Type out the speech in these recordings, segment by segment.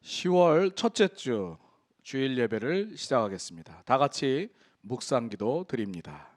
10월 첫째 주 주일 예배를 시작하겠습니다. 다 같이 묵상기도 드립니다.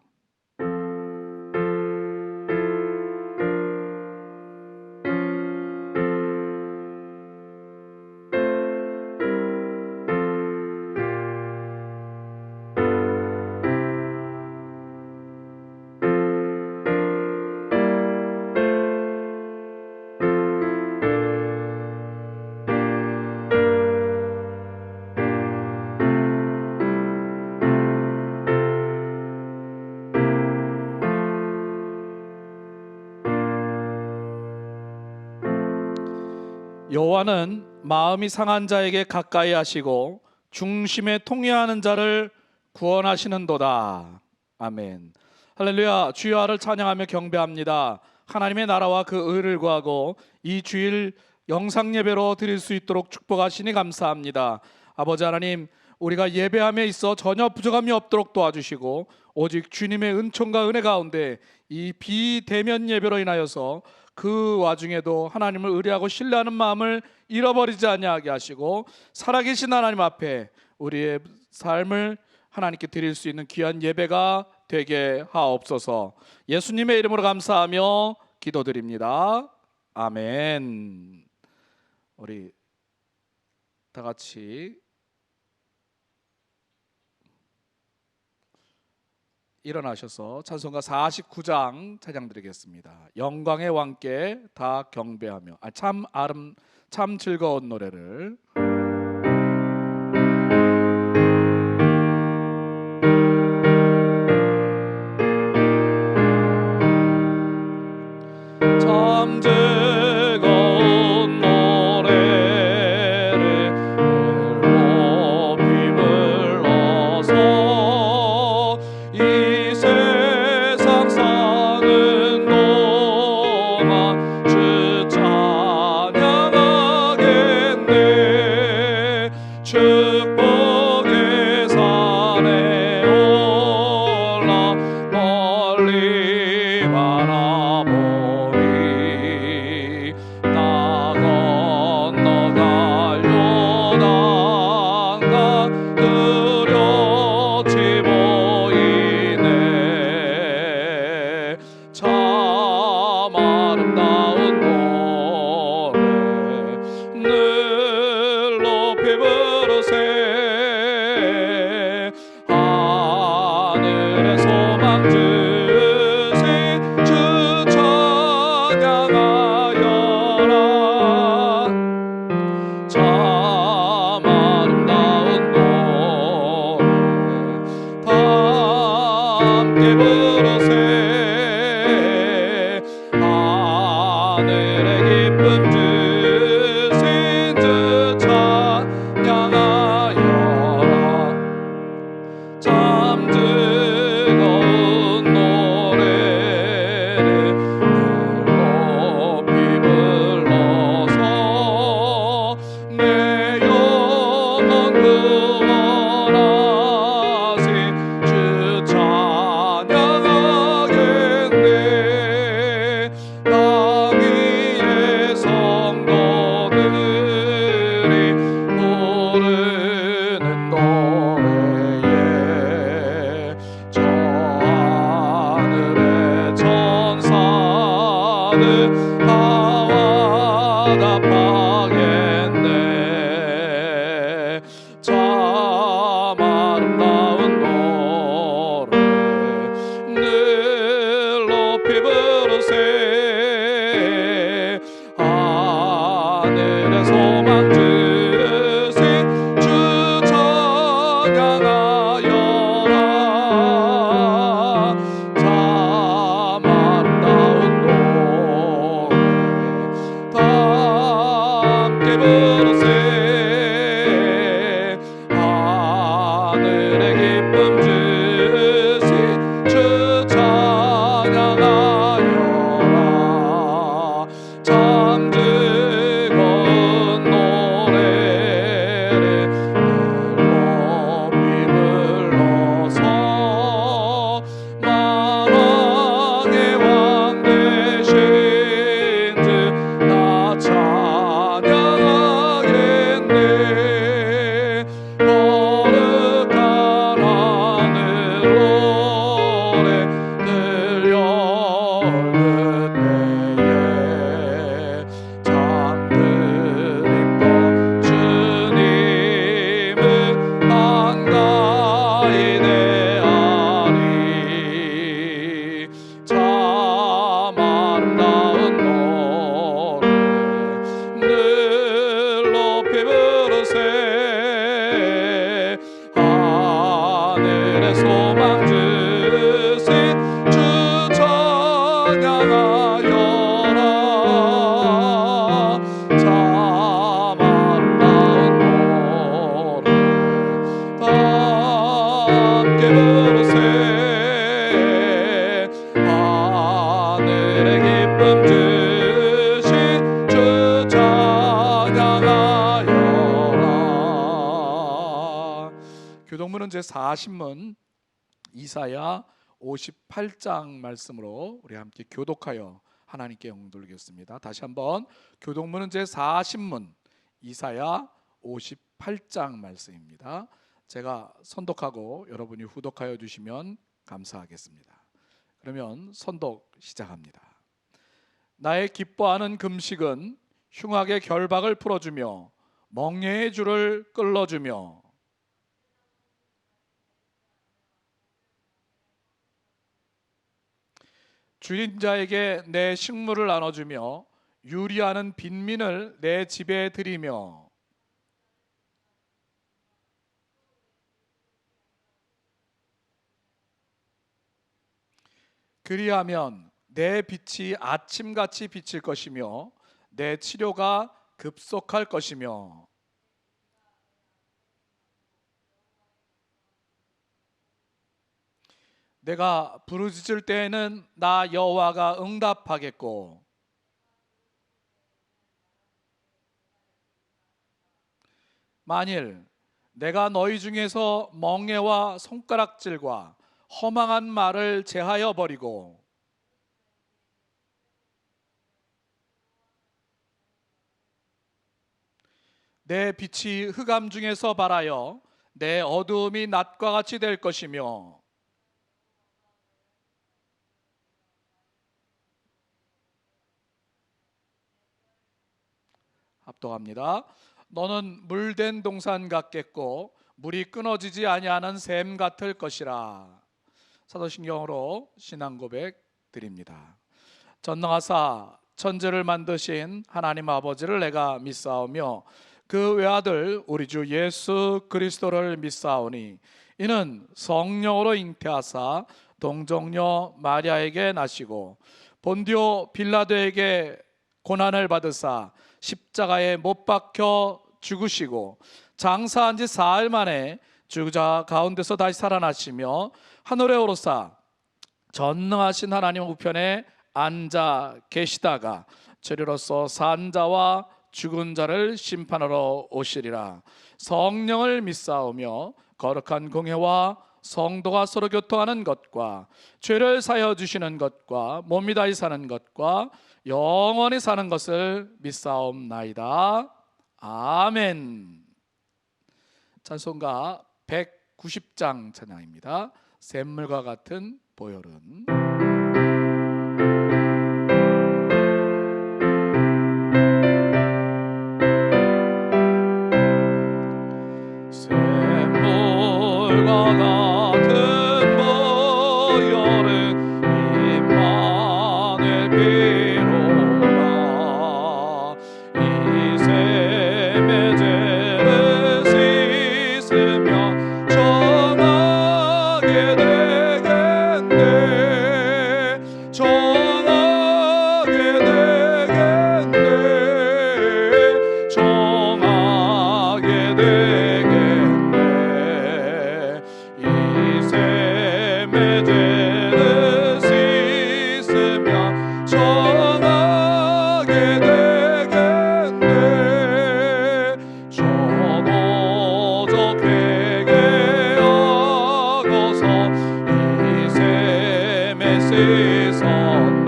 여호와는 마음이 상한 자에게 가까이 하시고 중심에 통회하는 자를 구원하시는도다. 아멘. 할렐루야. 주여를 찬양하며 경배합니다. 하나님의 나라와 그 의를 구하고 이 주일 영상 예배로 드릴 수 있도록 축복하시니 감사합니다. 아버지 하나님, 우리가 예배함에 있어 전혀 부족함이 없도록 도와주시고 오직 주님의 은총과 은혜 가운데 이 비대면 예배로 인하여서 그 와중에도 하나님을 의뢰하고 신뢰하는 마음을 잃어버리지 아니하게 하시고 살아계신 하나님 앞에 우리의 삶을 하나님께 드릴 수 있는 귀한 예배가 되게 하옵소서. 예수님의 이름으로 감사하며 기도드립니다. 아멘. 우리 다 같이 일어나셔서 찬송가 49장 찬양 드리겠습니다. 영광의 왕께 다 경배하며 참 즐거운 노래를 참 즐거운 노래를 높이 불러서 이 세상 사는 동안 주 찬양하겠네. 축복의 산에 올라 멀리 바라보니 나 건너갈 요단강 뚜렷이 보이네. 참 아름다운 노래 늘 높이 부르세. 하늘의 소망 주신 주 찬양하여라. 참 아름다운 노래 다 함께 부르세. 하늘의 기쁨 주신 주 찬양하여라. 참 즐거운 노래를 높이 불러서 내 영혼 구원하신 주 찬양하겠네. 땅 위의 성도들이 부르는 노래에 저 하늘의 천사들 다 와답하겠네. 참 아름다운 노래 늘 높이 부르세. 하늘의 소망 주신 주 찬양하여라. 참 아름다운 노래 교독문은 제40문 이사야 58장 말씀으로 우리 함께 교독하여 하나님께 영광 돌리겠습니다. 다시 한번 교독문은 제40문 이사야 58장 말씀입니다. 제가 선독하고 여러분이 후독하여 주시면 감사하겠습니다. 그러면 선독 시작합니다. 나의 기뻐하는 금식은 흉악의 결박을 풀어주며 멍에의 줄을 끌어주며 줄인 자에게 내 식물을 나눠주며 유리하는 빈민을 내 집에 들이며 그리하면 내 빛이 아침같이 비칠 것이며 내 치료가 급속할 것이며 내가 부르짖을 때에는 나 여호와가 응답하겠고 만일 내가 너희 중에서 멍에와 손가락질과 허망한 말을 제하여 버리고 내 빛이 흑암 중에서 발하여 내 어두움이 낮과 같이 될 것이며 합독합니다. 너는 물된 동산 같겠고 물이 끊어지지 아니하는 샘 같을 것이라. 사도신경으로 신앙 고백 드립니다. 전능하사 천지를 만드신 하나님 아버지를 내가 믿사오며 그 외아들 우리 주 예수 그리스도를 믿사오니 이는 성령으로 잉태하사 동정녀 마리아에게 나시고 본디오 빌라도에게 고난을 받으사 십자가에 못 박혀 죽으시고 장사한 지 사흘 만에 죽자 가운데서 다시 살아나시며 하늘에 오르사 전능하신 하나님 우편에 앉아 계시다가 저리로서 산 자와 죽은 자를 심판하러 오시리라. 성령을 믿사오며 거룩한 공회와 성도가 서로 교통하는 것과 죄를 사여 주시는 것과 몸이 다시 사는 것과 영원히 사는 것을 믿사옵나이다. 아멘. 찬송가 190장 찬양입니다. 샘물과 같은 보혈은. 샘물과 같은 보혈은 임마누엘 피로라. 이 샘의 죄를 씻으며 정하게 되겠네. 정하게 되겠네. 정하게 되겠네. 이 샘의 죄를 씻으며 정하게 되겠네. 전오적 회개하고서 이 샘에 씻었네.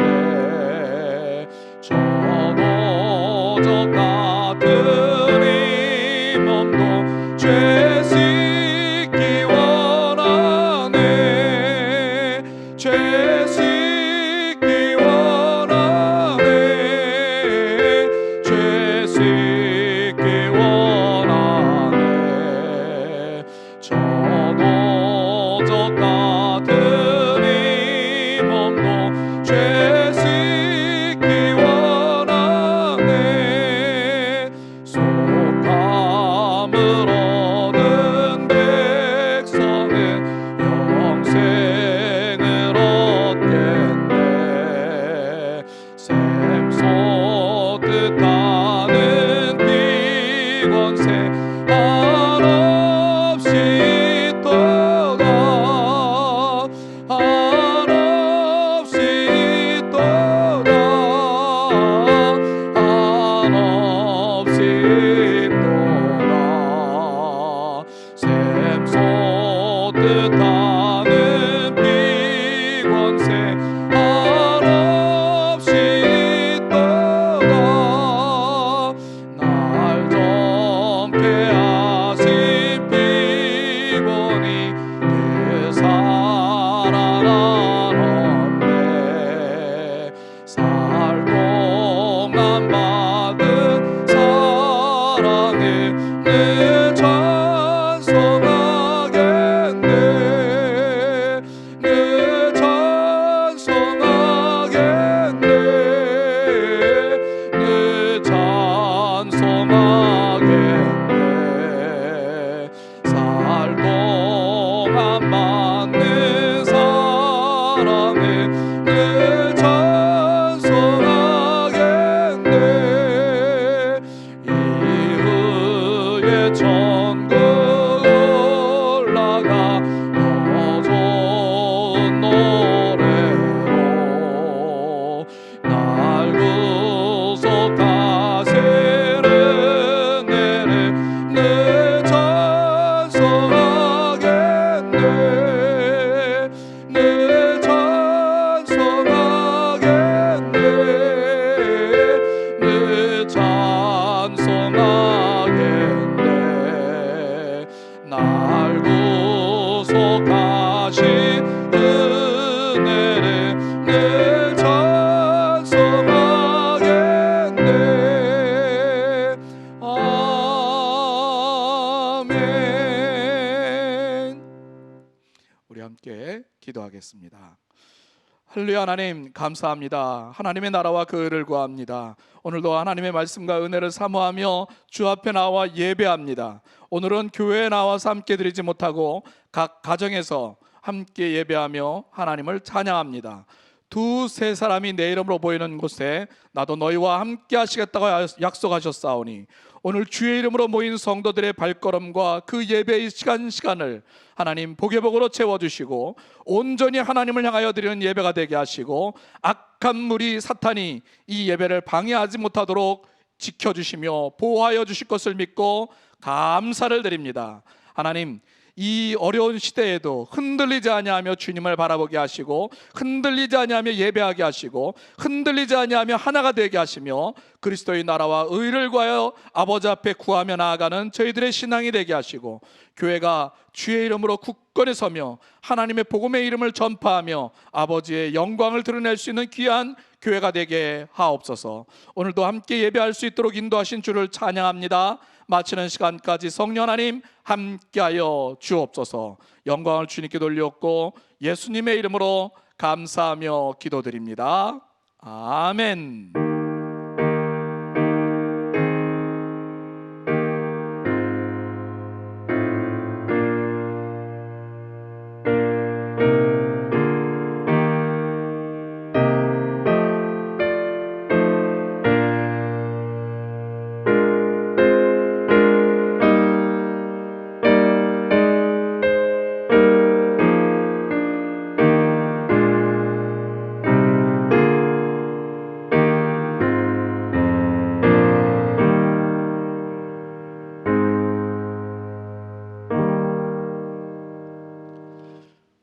전오적 같은 이 몸도 죄 씻기 원하네. 죄 씻기 원하네. 죄 씻기 원하네. 전오적 같은 이 몸도 죄 내 찬송하겠네. 이후에 천국 올라가 더 좋은 노래로 날 구속하시는 내래 내 찬송하겠네. 내 찬송하겠네. 내 찬송하겠네. 날 구속하신 은혜를 내 찬송하겠네. 아멘. 우리 함께 기도하겠습니다. 할렐루야. 하나님 감사합니다. 하나님의 나라와 그 의를 구합니다. 오늘도 하나님의 말씀과 은혜를 사모하며 주 앞에 나와 예배합니다. 오늘은 교회에 나와서 함께 드리지 못하고 각 가정에서 함께 예배하며 하나님을 찬양합니다. 두세 사람이 내 이름으로 모이는 곳에 나도 너희와 함께 하시겠다고 약속하셨사오니 오늘 주의 이름으로 모인 성도들의 발걸음과 그 예배의 시간을 하나님 복예복으로 채워주시고 온전히 하나님을 향하여 드리는 예배가 되게 하시고 악한 무리 사탄이 이 예배를 방해하지 못하도록 지켜주시며 보호하여 주실 것을 믿고 감사를 드립니다. 하나님, 이 어려운 시대에도 흔들리지 아니하며 주님을 바라보게 하시고 흔들리지 아니하며 예배하게 하시고 흔들리지 아니하며 하나가 되게 하시며 그리스도의 나라와 의를 구하여 아버지 앞에 구하며 나아가는 저희들의 신앙이 되게 하시고 교회가 주의 이름으로 굳건히 서며 하나님의 복음의 이름을 전파하며 아버지의 영광을 드러낼 수 있는 귀한 교회가 되게 하옵소서. 오늘도 함께 예배할 수 있도록 인도하신 주를 찬양합니다. 마치는 시간까지 성령 하나님 함께하여 주옵소서. 영광을 주님께 돌렸고 예수님의 이름으로 감사하며 기도드립니다. 아멘.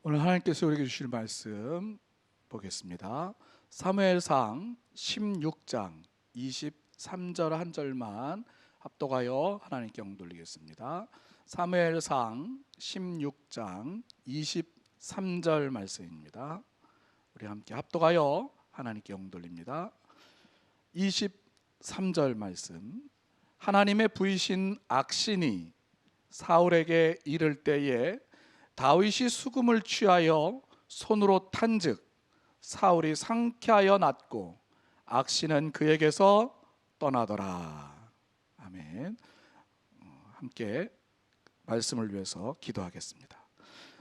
오늘 하나님께서 우리에게 주실 말씀 보겠습니다. 사무엘상 16장 23절 한 절만 합독하여 하나님께 영광 돌리겠습니다. 사무엘상 16장 23절 말씀입니다. 우리 함께 합독하여 하나님께 영광 돌립니다. 23절 말씀. 하나님의 부이신 악신이 사울에게 이를 때에 다윗이 수금을 취하여 손으로 탄즉 사울이 상쾌하여 낫고 악신은 그에게서 떠나더라. 아멘. 함께 말씀을 위해서 기도하겠습니다.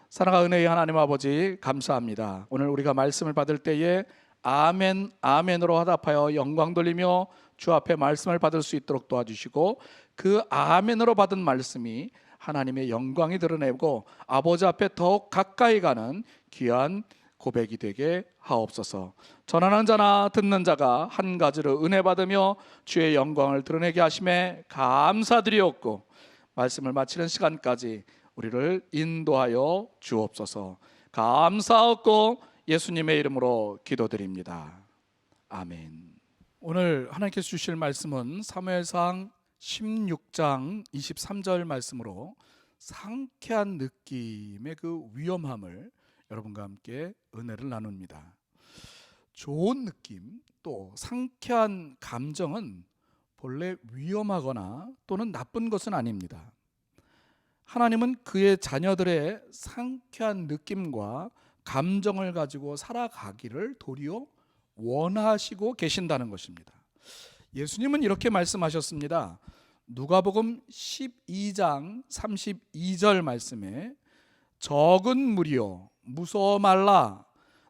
사랑과 은혜의 하나님 아버지 감사합니다. 오늘 우리가 말씀을 받을 때에 아멘 아멘으로 화답하여 영광 돌리며 주 앞에 말씀을 받을 수 있도록 도와주시고 그 아멘으로 받은 말씀이 하나님의 영광이 드러내고 아버지 앞에 더욱 가까이 가는 귀한 고백이 되게 하옵소서. 전하는 자나 듣는 자가 한 가지로 은혜 받으며 주의 영광을 드러내게 하심에 감사드리옵고 말씀을 마치는 시간까지 우리를 인도하여 주옵소서. 감사하옵고 예수님의 이름으로 기도드립니다. 아멘. 오늘 하나님께서 주실 말씀은 사무엘상 16장 23절 말씀으로 상쾌한 느낌의 그 위험함을 여러분과 함께 은혜를 나눕니다. 좋은 느낌 또 상쾌한 감정은 본래 위험하거나 또는 나쁜 것은 아닙니다. 하나님은 그의 자녀들의 상쾌한 느낌과 감정을 가지고 살아가기를 도리어 원하시고 계신다는 것입니다. 예수님은 이렇게 말씀하셨습니다. 누가복음 12장 32절 말씀에 적은 무리여 무서워 말라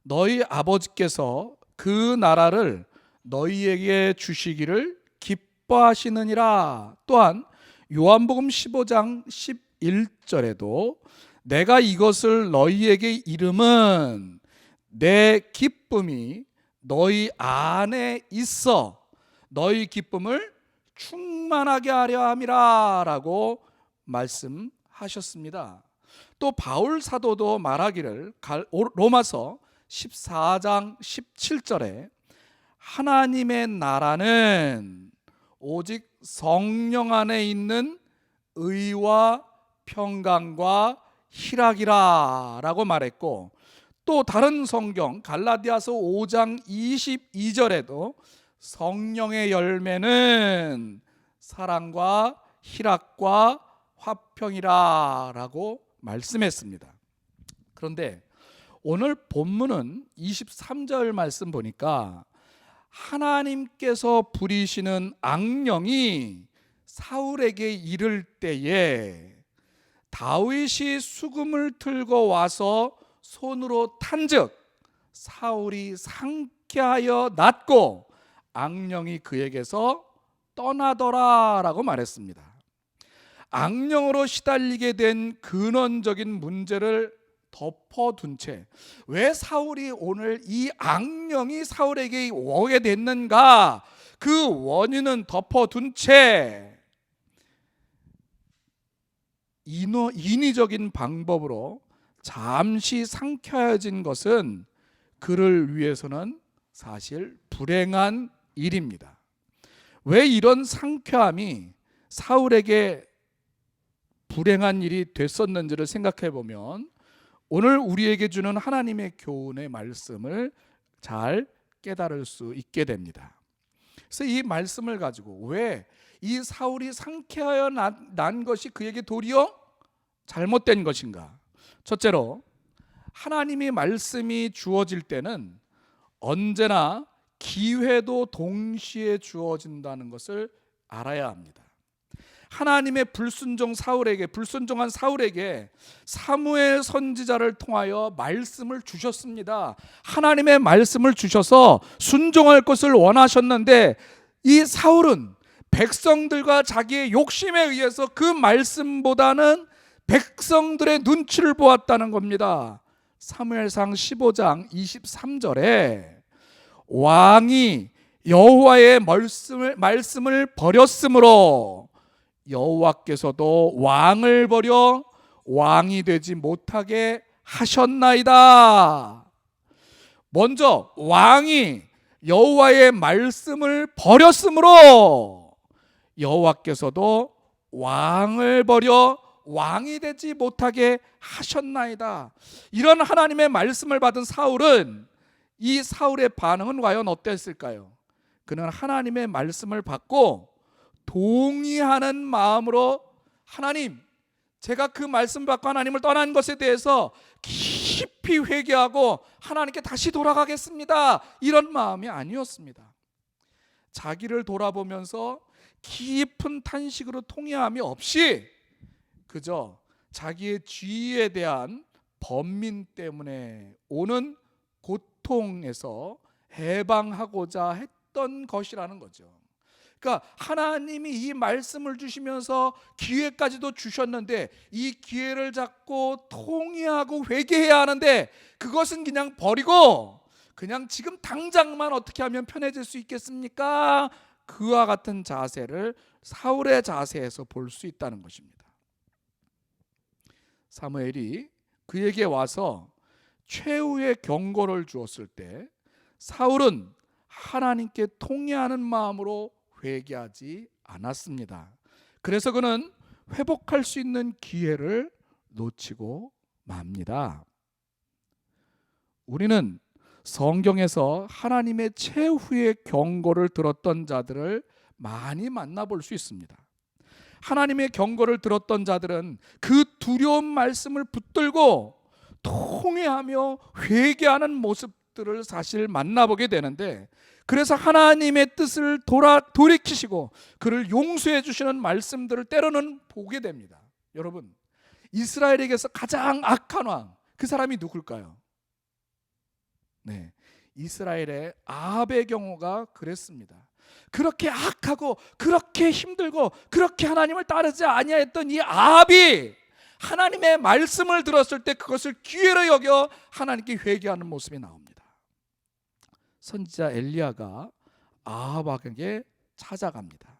너희 아버지께서 그 나라를 너희에게 주시기를 기뻐하시느니라. 또한 요한복음 15장 11절에도 내가 이것을 너희에게 이름은 내 기쁨이 너희 안에 있어 너희 기쁨을 충만하게 하려 함이라 라고 말씀하셨습니다. 또 바울 사도도 말하기를 로마서 14장 17절에 하나님의 나라는 오직 성령 안에 있는 의와 평강과 희락이라 라고 말했고, 또 다른 성경 갈라디아서 5장 22절에도 성령의 열매는 사랑과 희락과 화평이라 라고 말씀했습니다. 그런데 오늘 본문은 23절 말씀 보니까 하나님께서 부리시는 악령이 사울에게 이를 때에 다윗이 수금을 들고 와서 손으로 탄즉 사울이 상쾌하여 낫고 악령이 그에게서 떠나더라 라고 말했습니다. 악령으로 시달리게 된 근원적인 문제를 덮어둔 채 왜 사울이 오늘 이 악령이 사울에게 오게 됐는가, 그 원인은 덮어둔 채 인위적인 방법으로 잠시 상쾌해진 것은 그를 위해서는 사실 불행한 일입니다. 왜 이런 상쾌함이 사울에게 불행한 일이 됐었는지를 생각해 보면 오늘 우리에게 주는 하나님의 교훈의 말씀을 잘 깨달을 수 있게 됩니다. 그래서 이 말씀을 가지고 왜 이 사울이 상쾌하여 난 것이 그에게 도리어 잘못된 것인가? 첫째로, 하나님의 말씀이 주어질 때는 언제나 기회도 동시에 주어진다는 것을 알아야 합니다. 하나님의 불순종한 사울에게 사무엘 선지자를 통하여 말씀을 주셨습니다. 하나님의 말씀을 주셔서 순종할 것을 원하셨는데 이 사울은 백성들과 자기의 욕심에 의해서 그 말씀보다는 백성들의 눈치를 보았다는 겁니다. 사무엘상 15장 23절에 왕이 여호와의 말씀을 버렸으므로 여호와께서도 왕을 버려 왕이 되지 못하게 하셨나이다. 먼저 왕이 여호와의 말씀을 버렸으므로 여호와께서도 왕을 버려 왕이 되지 못하게 하셨나이다. 이런 하나님의 말씀을 받은 사울은, 이 사울의 반응은 과연 어땠을까요? 그는 하나님의 말씀을 받고 동의하는 마음으로, 하나님, 제가 그 말씀 받고 하나님을 떠난 것에 대해서 깊이 회개하고 하나님께 다시 돌아가겠습니다, 이런 마음이 아니었습니다. 자기를 돌아보면서 깊은 탄식으로 통회함이 없이 그저 자기의 죄에 대한 번민 때문에 오는 고통에서 해방하고자 했던 것이라는 거죠. 그러니까 하나님이 이 말씀을 주시면서 기회까지도 주셨는데 이 기회를 잡고 통회하고 회개해야 하는데 그것은 그냥 버리고 그냥 지금 당장만 어떻게 하면 편해질 수 있겠습니까? 그와 같은 자세를 사울의 자세에서 볼 수 있다는 것입니다. 사무엘이 그에게 와서 최후의 경고를 주었을 때 사울은 하나님께 통회하는 마음으로 회개하지 않았습니다. 그래서 그는 회복할 수 있는 기회를 놓치고 맙니다. 우리는 성경에서 하나님의 최후의 경고를 들었던 자들을 많이 만나볼 수 있습니다. 하나님의 경고를 들었던 자들은 그 두려운 말씀을 붙들고 통회하며 회개하는 모습들을 사실 만나보게 되는데, 그래서 하나님의 뜻을 돌이키시고 그를 용서해 주시는 말씀들을 때로는 보게 됩니다. 여러분, 이스라엘에게서 가장 악한 왕, 그 사람이 누굴까요? 네, 이스라엘의 아합의 경우가 그랬습니다. 그렇게 악하고 그렇게 힘들고 그렇게 하나님을 따르지 아니하였던 이 아합이 하나님의 말씀을 들었을 때 그것을 기회로 여겨 하나님께 회개하는 모습이 나옵니다. 선지자 엘리야가 아합에게 찾아갑니다.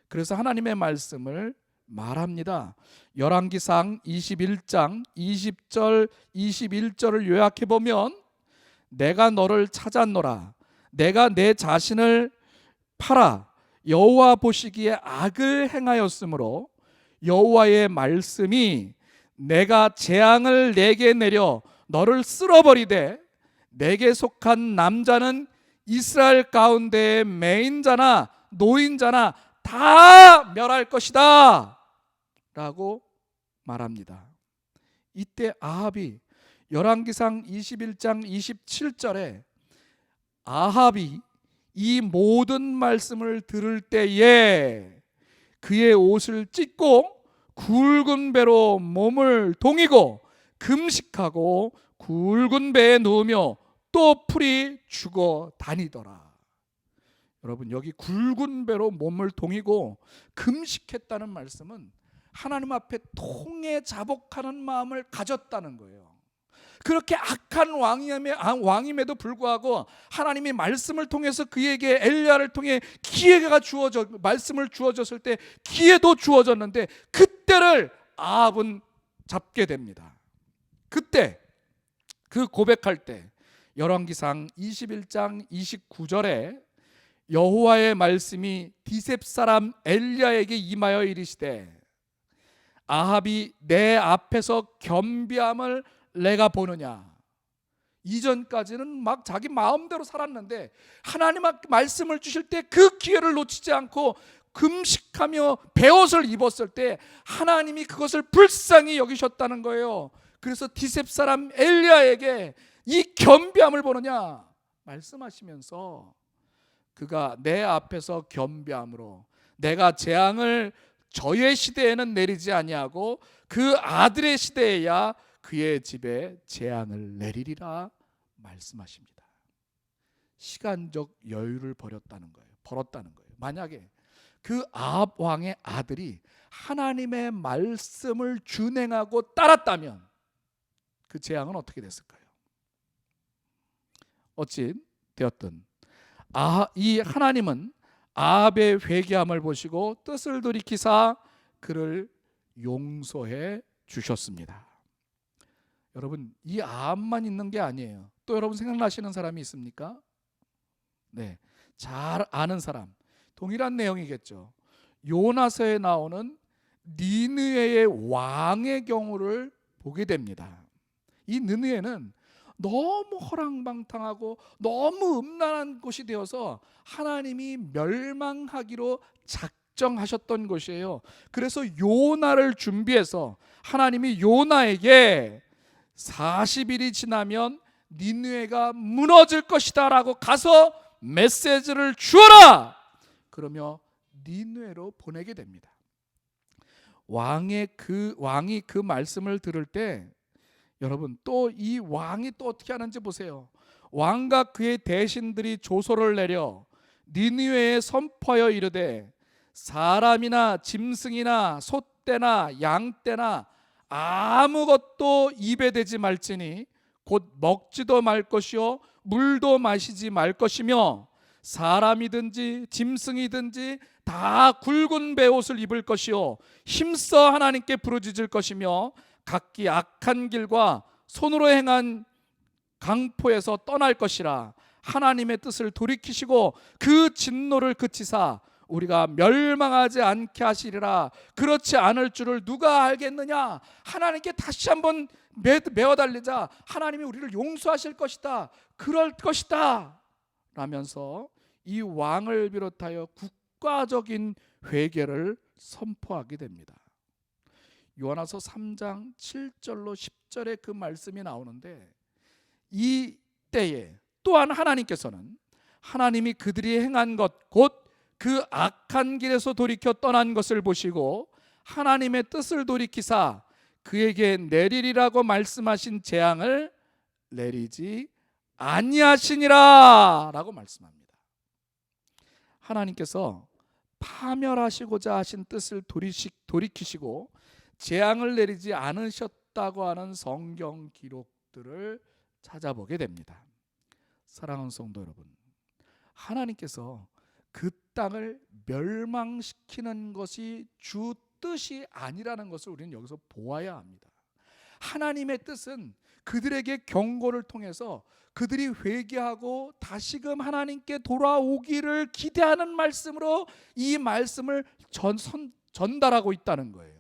그래서 하나님의 말씀을 말합니다. 열왕기상 21장 20절 21절을 요약해 보면, 내가 너를 찾았노라. 내가 내 자신을 팔아 여호와 보시기에 악을 행하였으므로 여호와의 말씀이 내가 재앙을 내게 내려 너를 쓸어버리되 내게 속한 남자는 이스라엘 가운데의 매인자나 노인자나 다 멸할 것이다 라고 말합니다. 이때 아합이 열왕기상 21장 27절에 아합이 이 모든 말씀을 들을 때에 그의 옷을 찢고 굵은 배로 몸을 동이고 금식하고 굵은 배에 누우며 또 풀이 죽어 다니더라. 여러분, 여기 굵은 배로 몸을 동이고 금식했다는 말씀은 하나님 앞에 통해 자복하는 마음을 가졌다는 거예요. 그렇게 악한 왕임에도 불구하고 하나님이 말씀을 통해서 그에게 엘리야를 통해 기회가 말씀을 주어졌을 때 기회도 주어졌는데 그때를 아합은 잡게 됩니다. 그때 그 고백할 때 열왕기상 21장 29절에 여호와의 말씀이 디셉 사람 엘리야에게 임하여 이르시되 아합이 내 앞에서 겸비함을 내가 보느냐. 이전까지는 막 자기 마음대로 살았는데 하나님 말씀을 주실 때 그 기회를 놓치지 않고 금식하며 베옷을 입었을 때 하나님이 그것을 불쌍히 여기셨다는 거예요. 그래서 디셉 사람 엘리야에게 이 겸비함을 보느냐 말씀하시면서 그가 내 앞에서 겸비함으로 내가 재앙을 저의 시대에는 내리지 아니하고 그 아들의 시대에야 그의 집에 재앙을 내리리라 말씀하십니다. 시간적 여유를 벌었다는 거예요. 만약에 그 아합 왕의 아들이 하나님의 말씀을 준행하고 따랐다면 그 재앙은 어떻게 됐을까요? 어찌 되었든 이 하나님은 아합의 회개함을 보시고 뜻을 돌이키사 그를 용서해 주셨습니다. 여러분, 이 아합만 있는 게 아니에요. 또 여러분 생각나시는 사람이 있습니까? 네, 잘 아는 사람, 동일한 내용이겠죠. 요나서에 나오는 니느웨의 왕의 경우를 보게 됩니다. 이 니느웨는 너무 허랑방탕하고 너무 음란한 곳이 되어서 하나님이 멸망하기로 작정하셨던 곳이에요. 그래서 요나를 준비해서 하나님이 요나에게 40일이 지나면 니느웨가 무너질 것이다 라고 가서 메시지를 주어라 그러며 니느웨로 보내게 됩니다. 왕이 그 말씀을 들을 때 여러분, 또 이 왕이 또 어떻게 하는지 보세요. 왕과 그의 대신들이 조소를 내려 니느웨에 선포하여 이르되 사람이나 짐승이나 소떼나 양떼나 아무것도 입에 대지 말지니 곧 먹지도 말 것이요 물도 마시지 말 것이며 사람이든지 짐승이든지 다 굵은 베옷을 입을 것이요 힘써 하나님께 부르짖을 것이며 각기 악한 길과 손으로 행한 강포에서 떠날 것이라. 하나님의 뜻을 돌이키시고 그 진노를 그치사 우리가 멸망하지 않게 하시리라. 그렇지 않을 줄을 누가 알겠느냐. 하나님께 다시 한번 매어 달리자. 하나님이 우리를 용서하실 것이다. 그럴 것이다 라면서 이 왕을 비롯하여 국가적인 회개를 선포하게 됩니다. 요한화서 3장 7절로 10절에 그 말씀이 나오는데 이 때에 또한 하나님께서는 하나님이 그들이 행한 것 곧 그 악한 길에서 돌이켜 떠난 것을 보시고 하나님의 뜻을 돌이키사 그에게 내리리라고 말씀하신 재앙을 내리지 아니하시니라 라고 말씀합니다. 하나님께서 파멸하시고자 하신 뜻을 돌이키시고 재앙을 내리지 않으셨다고 하는 성경 기록들을 찾아보게 됩니다. 사랑하는 성도 여러분, 하나님께서 그 땅을 멸망시키는 것이 주 뜻이 아니라는 것을 우리는 여기서 보아야 합니다. 하나님의 뜻은 그들에게 경고를 통해서 그들이 회개하고 다시금 하나님께 돌아오기를 기대하는 말씀으로 이 말씀을 전달하고 있다는 거예요.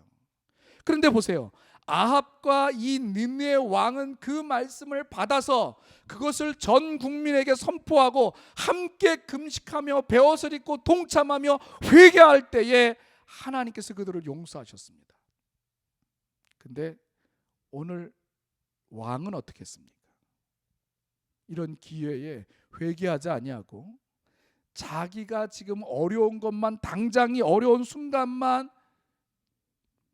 그런데 보세요. 아합과 이 느느웨 왕은 그 말씀을 받아서 그것을 전 국민에게 선포하고 함께 금식하며 베옷을 입고 동참하며 회개할 때에 하나님께서 그들을 용서하셨습니다. 근데 오늘 왕은 어떻게 했습니까? 이런 기회에 회개하지 아니하고 자기가 지금 어려운 것만, 당장이 어려운 순간만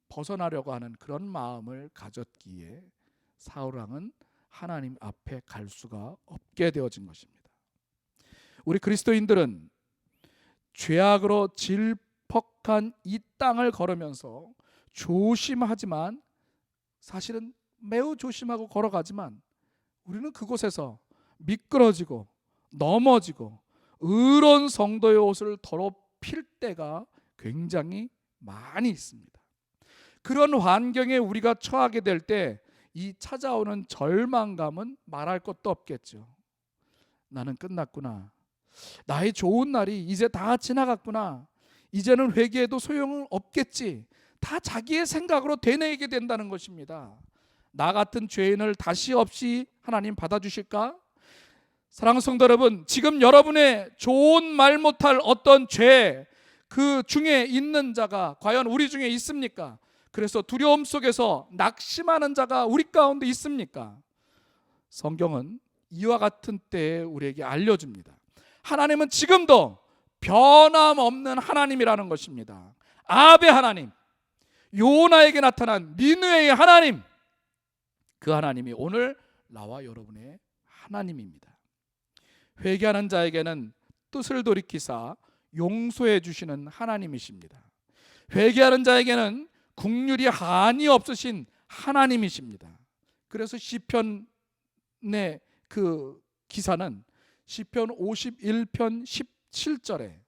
벗어나려고 하는 그런 마음을 가졌기에 사울왕은 하나님 앞에 갈 수가 없게 되어진 것입니다. 우리 그리스도인들은 죄악으로 질퍽한 이 땅을 걸으면서 조심하지만, 사실은 매우 조심하고 걸어가지만 우리는 그곳에서 미끄러지고 넘어지고 의로운 성도의 옷을 더럽힐 때가 굉장히 많이 있습니다. 그런 환경에 우리가 처하게 될 때 이 찾아오는 절망감은 말할 것도 없겠죠. 나는 끝났구나. 나의 좋은 날이 이제 다 지나갔구나. 이제는 회개해도 소용은 없겠지. 다 자기의 생각으로 되뇌이게 된다는 것입니다. 나 같은 죄인을 다시 없이 하나님 받아주실까? 사랑하는 성도 여러분, 지금 여러분의 좋은 말 못할 어떤 죄, 그 중에 있는 자가 과연 우리 중에 있습니까? 그래서 두려움 속에서 낙심하는 자가 우리 가운데 있습니까? 성경은 이와 같은 때에 우리에게 알려줍니다. 하나님은 지금도 변함없는 하나님이라는 것입니다. 아합의 하나님, 요나에게 나타난 니느웨의 하나님, 그 하나님이 오늘 나와 여러분의 하나님입니다. 회개하는 자에게는 뜻을 돌이키사 용서해 주시는 하나님이십니다. 회개하는 자에게는 긍휼이 한이 없으신 하나님이십니다. 그래서 시편의 그 기사는 시편 51편 17절에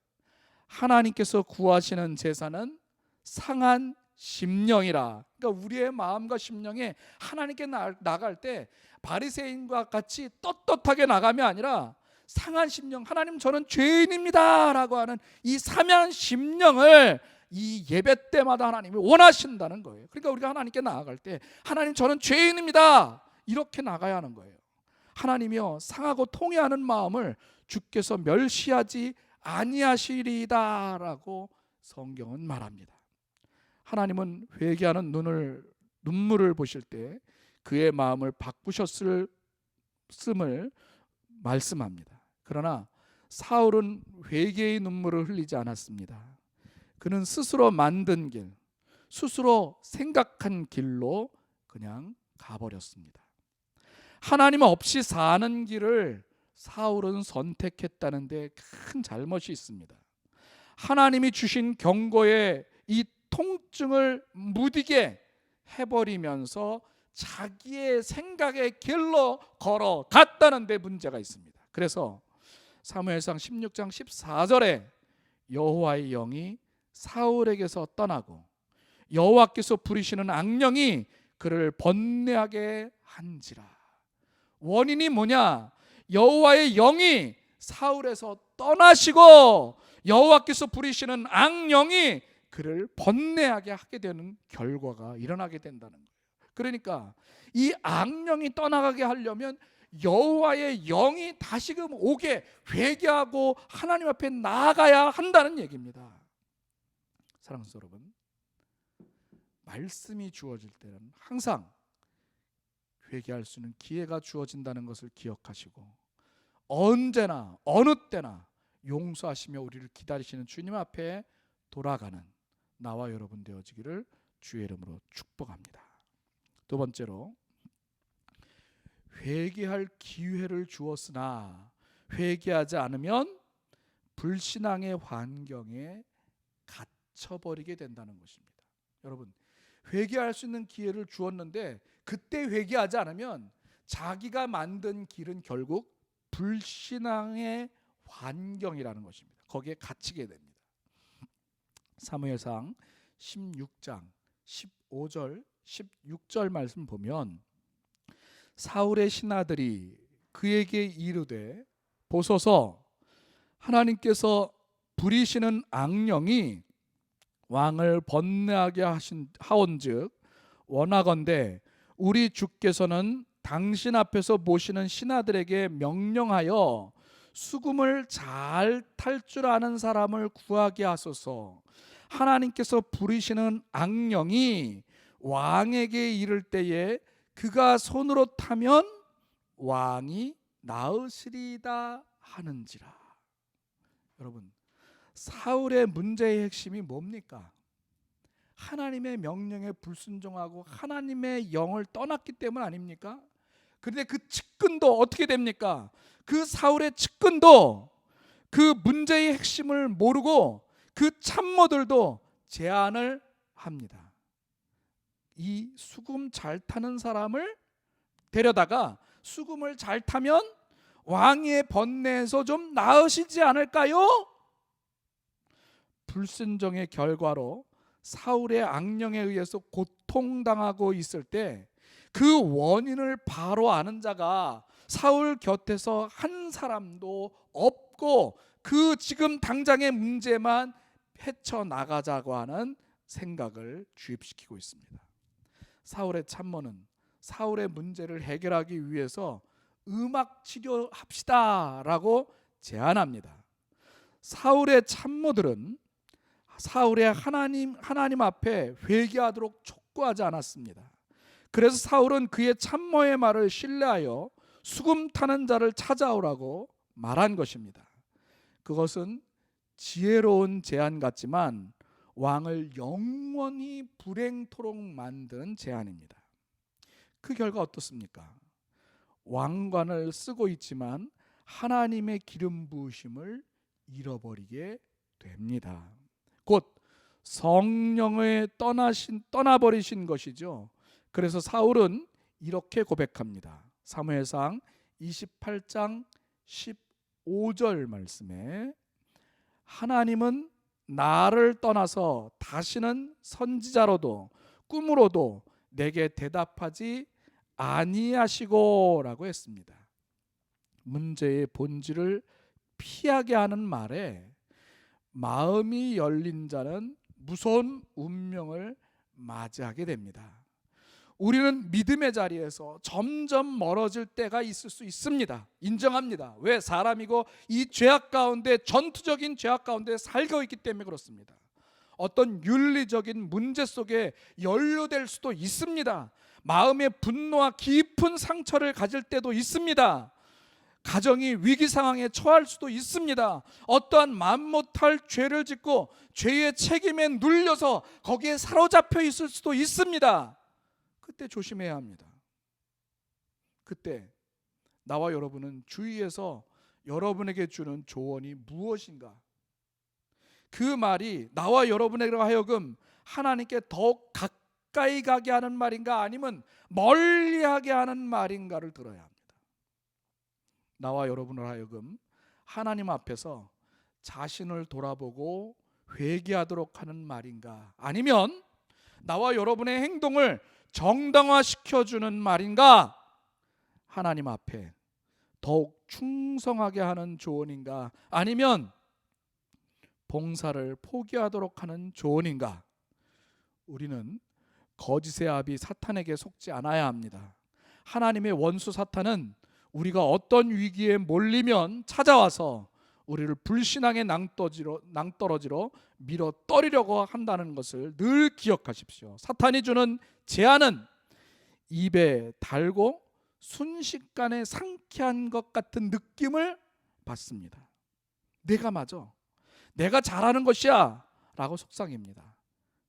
하나님께서 구하시는 제사는 상한 심령이라. 그러니까 우리의 마음과 심령에 하나님께 나갈 때 바리새인과 같이 떳떳하게 나가면 아니라 상한 심령, 하나님 저는 죄인입니다 라고 하는 이 상한 심령을 이 예배 때마다 하나님이 원하신다는 거예요. 그러니까 우리가 하나님께 나아갈 때 하나님 저는 죄인입니다 이렇게 나가야 하는 거예요. 하나님이여 상하고 통회하는 마음을 주께서 멸시하지 아니하시리이다 라고 성경은 말합니다. 하나님은 회개하는 눈물을 보실 때 그의 마음을 바꾸셨음을 말씀합니다. 그러나 사울은 회개의 눈물을 흘리지 않았습니다. 그는 스스로 만든 길, 스스로 생각한 길로 그냥 가버렸습니다. 하나님 없이 사는 길을 사울은 선택했다는 데 큰 잘못이 있습니다. 하나님이 주신 경고에 이 통증을 무디게 해버리면서 자기의 생각의 길로 걸어갔다는 데 문제가 있습니다. 그래서 사무엘상 16장 14절에 여호와의 영이 사울에게서 떠나고 여호와께서 부리시는 악령이 그를 번뇌하게 한지라. 원인이 뭐냐? 여호와의 영이 사울에서 떠나시고 여호와께서 부리시는 악령이 그를 번뇌하게 하게 되는 결과가 일어나게 된다는 거예요. 그러니까 이 악령이 떠나가게 하려면 여호와의 영이 다시금 오게 회개하고 하나님 앞에 나아가야 한다는 얘기입니다. 사랑하는 여러분, 말씀이 주어질 때는 항상 회개할 수 있는 기회가 주어진다는 것을 기억하시고 언제나 어느 때나 용서하시며 우리를 기다리시는 주님 앞에 돌아가는 나와 여러분 되어지기를 주의 이름으로 축복합니다. 두 번째로, 회개할 기회를 주었으나 회개하지 않으면 불신앙의 환경에 갇혀버리게 된다는 것입니다. 여러분, 회개할 수 있는 기회를 주었는데 그때 회개하지 않으면 자기가 만든 길은 결국 불신앙의 환경이라는 것입니다. 거기에 갇히게 됩니다. 사무엘상 16장 15절 16절 말씀 보면 사울의 신하들이 그에게 이르되 보소서 하나님께서 부리시는 악령이 왕을 번뇌하게 하온즉 원하건대 우리 주께서는 당신 앞에서 모시는 신하들에게 명령하여 수금을 잘 탈 줄 아는 사람을 구하게 하소서. 하나님께서 부리시는 악령이 왕에게 이를 때에 그가 손으로 타면 왕이 나으시리다 하는지라. 여러분, 사울의 문제의 핵심이 뭡니까? 하나님의 명령에 불순종하고 하나님의 영을 떠났기 때문 아닙니까? 그런데 그 측근도 어떻게 됩니까? 그 사울의 측근도 그 문제의 핵심을 모르고 그 참모들도 제안을 합니다. 이 수금 잘 타는 사람을 데려다가 수금을 잘 타면 왕의 번뇌에서 좀 나으시지 않을까요? 불순종의 결과로 사울의 악령에 의해서 고통당하고 있을 때 그 원인을 바로 아는 자가 사울 곁에서 한 사람도 없고 그 지금 당장의 문제만 헤쳐나가자고 하는 생각을 주입시키고 있습니다. 사울의 참모는 사울의 문제를 해결하기 위해서 음악 치료합시다 라고 제안합니다. 사울의 참모들은 사울의 하나님 앞에 회개하도록 촉구하지 않았습니다. 그래서 사울은 그의 참모의 말을 신뢰하여 수금 타는 자를 찾아오라고 말한 것입니다. 그것은 지혜로운 제안 같지만 왕을 영원히 불행토록 만든 제안입니다. 그 결과 어떻습니까? 왕관을 쓰고 있지만 하나님의 기름 부으심을 잃어버리게 됩니다. 곧 성령을 떠나버리신 것이죠. 그래서 사울은 이렇게 고백합니다. 사무엘상 28장 15절 말씀에 하나님은 나를 떠나서 다시는 선지자로도 꿈으로도 내게 대답하지 아니하시고 라고 했습니다. 문제의 본질을 피하게 하는 말에 마음이 열린 자는 무서운 운명을 맞이하게 됩니다. 우리는 믿음의 자리에서 점점 멀어질 때가 있을 수 있습니다. 인정합니다. 왜? 사람이고 이 죄악 가운데, 전투적인 죄악 가운데 살고 있기 때문에 그렇습니다. 어떤 윤리적인 문제 속에 연루될 수도 있습니다. 마음의 분노와 깊은 상처를 가질 때도 있습니다. 가정이 위기 상황에 처할 수도 있습니다. 어떠한 맘 못할 죄를 짓고 죄의 책임에 눌려서 거기에 사로잡혀 있을 수도 있습니다. 그때 조심해야 합니다. 그때 나와 여러분은 주위에서 여러분에게 주는 조언이 무엇인가? 그 말이 나와 여러분에게 하여금 하나님께 더욱 가까이 가게 하는 말인가 아니면 멀리하게 하는 말인가를 들어야 합니다. 나와 여러분을 하여금 하나님 앞에서 자신을 돌아보고 회개하도록 하는 말인가 아니면 나와 여러분의 행동을 정당화시켜주는 말인가? 하나님 앞에 더욱 충성하게 하는 조언인가? 아니면 봉사를 포기하도록 하는 조언인가? 우리는 거짓의 아비 사탄에게 속지 않아야 합니다. 하나님의 원수 사탄은 우리가 어떤 위기에 몰리면 찾아와서 우리를 불신앙의 낭떠러지로 밀어 떠리려고 한다는 것을 늘 기억하십시오. 사탄이 주는 제안은 입에 달고 순식간에 상쾌한 것 같은 느낌을 받습니다. 내가 맞아, 내가 잘하는 것이야 라고 속상입니다.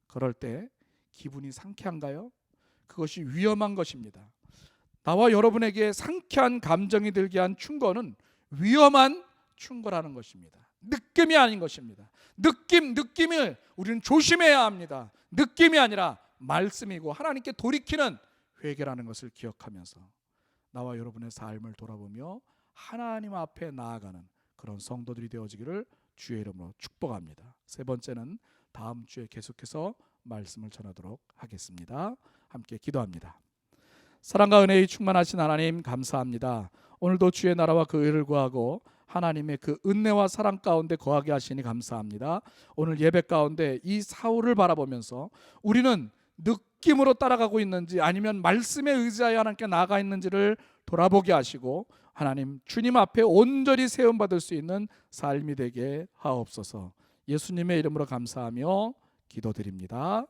그럴 때 기분이 상쾌한가요? 그것이 위험한 것입니다. 나와 여러분에게 상쾌한 감정이 들게 한 충고는 위험한 충고라는 것입니다. 느낌이 아닌 것입니다. 느낌을 우리는 조심해야 합니다. 느낌이 아니라 말씀이고 하나님께 돌이키는 회개라는 것을 기억하면서 나와 여러분의 삶을 돌아보며 하나님 앞에 나아가는 그런 성도들이 되어지기를 주의 이름으로 축복합니다. 세 번째는 다음 주에 계속해서 말씀을 전하도록 하겠습니다. 함께 기도합니다. 사랑과 은혜의 충만하신 하나님 감사합니다. 오늘도 주의 나라와 그 의를 구하고 하나님의 그 은혜와 사랑 가운데 거하게 하시니 감사합니다. 오늘 예배 가운데 이 사울을 바라보면서 우리는 느낌으로 따라가고 있는지 아니면 말씀에 의지하여 하나님께 나아가 있는지를 돌아보게 하시고 하나님 주님 앞에 온전히 세움받을 수 있는 삶이 되게 하옵소서. 예수님의 이름으로 감사하며 기도드립니다.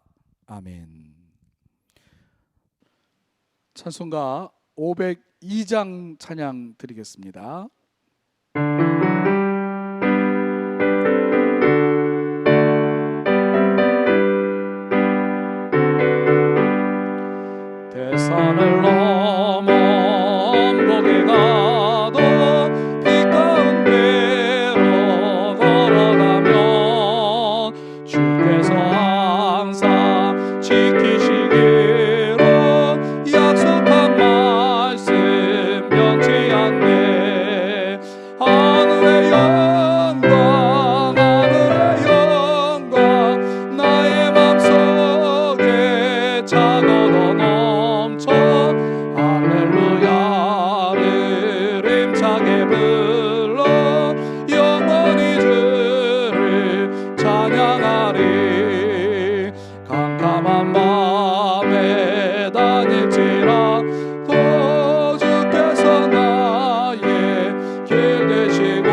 아멘. 찬송가 502장 찬양 드리겠습니다. 대산을 넘어 엄곡에 가도 빛 가운데로 걸어가면 주께서 항상 지키시기로 약속한 말씀 변치 않네. 하늘의 영광 하늘의 영광 나의 맘속에 차고도 넘쳐 할렐루야를 힘차게 불러 영원히 주를 찬양하리. 캄캄한 밤에 다닐지라도 주께서 나의 길 되시고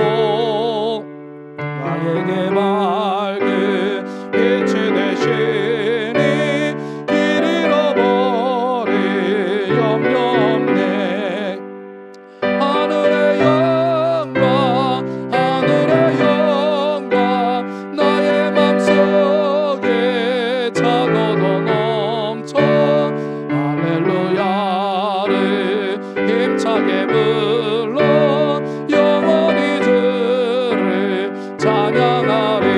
나에게 밝은 빛이 되시니 길 잃어버릴 염려 없네. 하늘의 영광 하늘의 영광 나의 맘속에 차고도 넘쳐 할렐루야를 힘차게 불러 영원히 주를 찬양하리.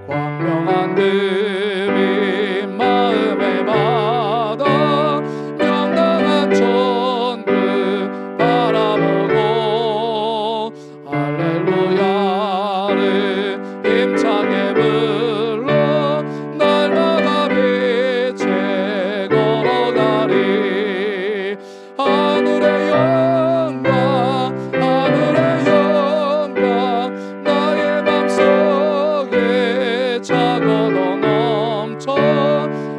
광명한 금이 마음에 받아 명랑한 천국 바라보고 할렐루야를 힘차게 불러 날마다 빛에 걸어가리. 하늘의 영광 하늘의 영광 나의 맘속에 차고도 넘쳐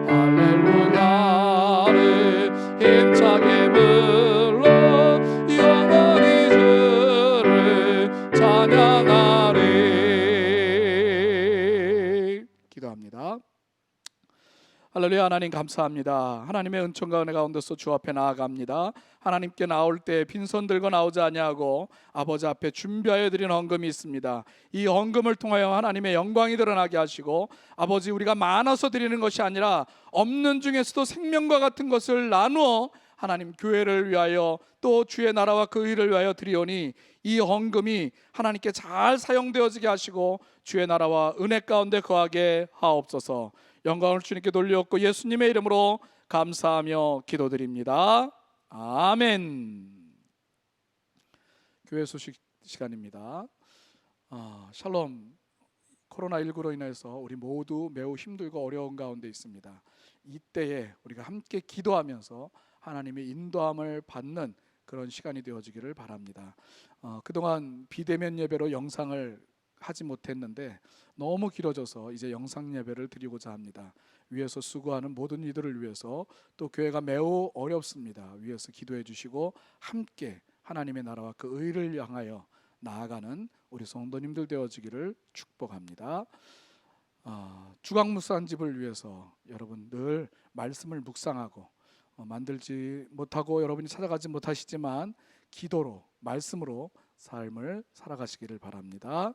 할렐루야를 힘차게 불러 영원히 주를 찬양하리. 기도합니다. 할렐루야. 하나님 감사합니다. 하나님의 은총과 은혜 가운데서 주 앞에 나아갑니다. 하나님께 나올 때 빈손 들고 나오지 아니하고 아버지 앞에 준비하여 드린 헌금이 있습니다. 이 헌금을 통하여 하나님의 영광이 드러나게 하시고 아버지 우리가 많아서 드리는 것이 아니라 없는 중에서도 생명과 같은 것을 나누어 하나님 교회를 위하여 또 주의 나라와 그 의를 위하여 드리오니 이 헌금이 하나님께 잘 사용되어지게 하시고 주의 나라와 은혜 가운데 거하게 하옵소서. 영광을 주님께 돌려엎고 예수님의 이름으로 감사하며 기도드립니다. 아멘. 교회 소식 시간입니다. 샬롬. 코로나19로 인해서 우리 모두 매우 힘들고 어려운 가운데 있습니다. 이때에 우리가 함께 기도하면서 하나님의 인도함을 받는 그런 시간이 되어지기를 바랍니다. 그동안 비대면 예배로 영상을 하지 못했는데 너무 길어져서 이제 영상 예배를 드리고자 합니다. 위에서 수고하는 모든 이들을 위해서 또 교회가 매우 어렵습니다. 위에서 기도해 주시고 함께 하나님의 나라와 그 의를 향하여 나아가는 우리 성도님들 되어지기를 축복합니다. 주강묵상집을 위해서 여러분 늘 말씀을 묵상하고 만들지 못하고 여러분이 찾아가지 못하시지만 기도로 말씀으로 삶을 살아가시기를 바랍니다.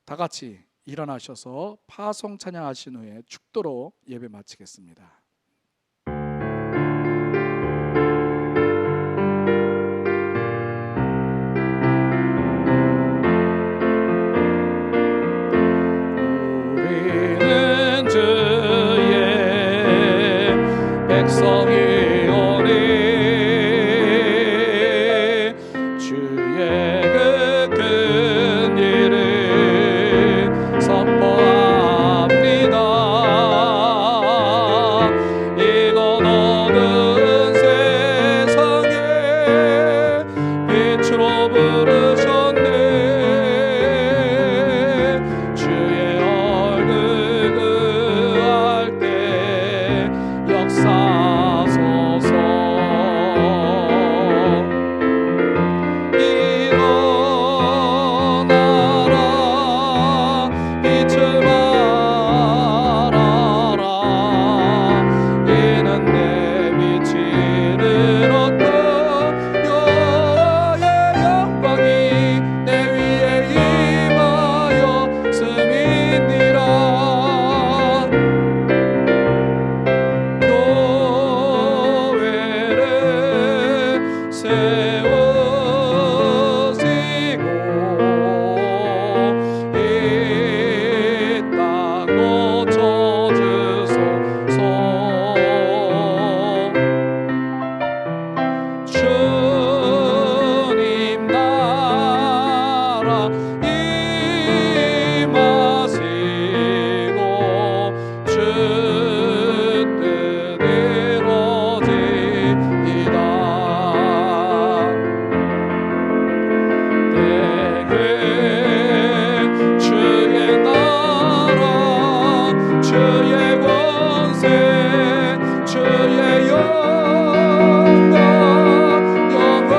다 같이 일어나셔서 파송 찬양하신 후에 축도로 예배 마치겠습니다. 나라 임하시고 주 뜻 이루어지이다. 내게 주의 나라 주의 권세 주의 영광 영원히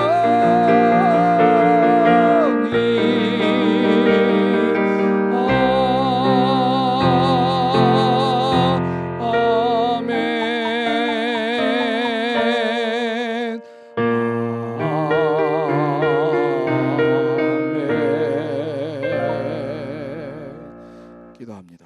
아멘. 기도합니다.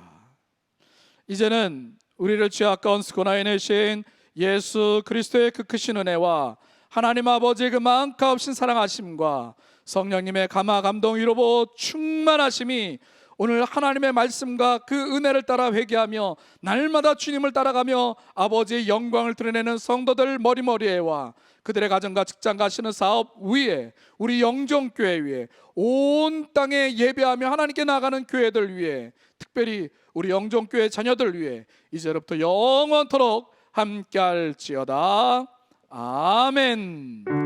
이제는 우리를 죄악 가운데 구원하여내신 예수 그리스도의 그 크신 은혜와 하나님 아버지의 그 마음가없인 사랑하심과 성령님의 감화 감동 위로보 충만하심이 오늘 하나님의 말씀과 그 은혜를 따라 회개하며 날마다 주님을 따라가며 아버지의 영광을 드러내는 성도들 머리머리에와 그들의 가정과 직장 가시는 사업 위에 우리 영종교회 위에 온 땅에 예배하며 하나님께 나가는 교회들 위에 특별히 우리 영종교회 자녀들 위해 이제로부터 영원토록 함께할지어다. 아멘.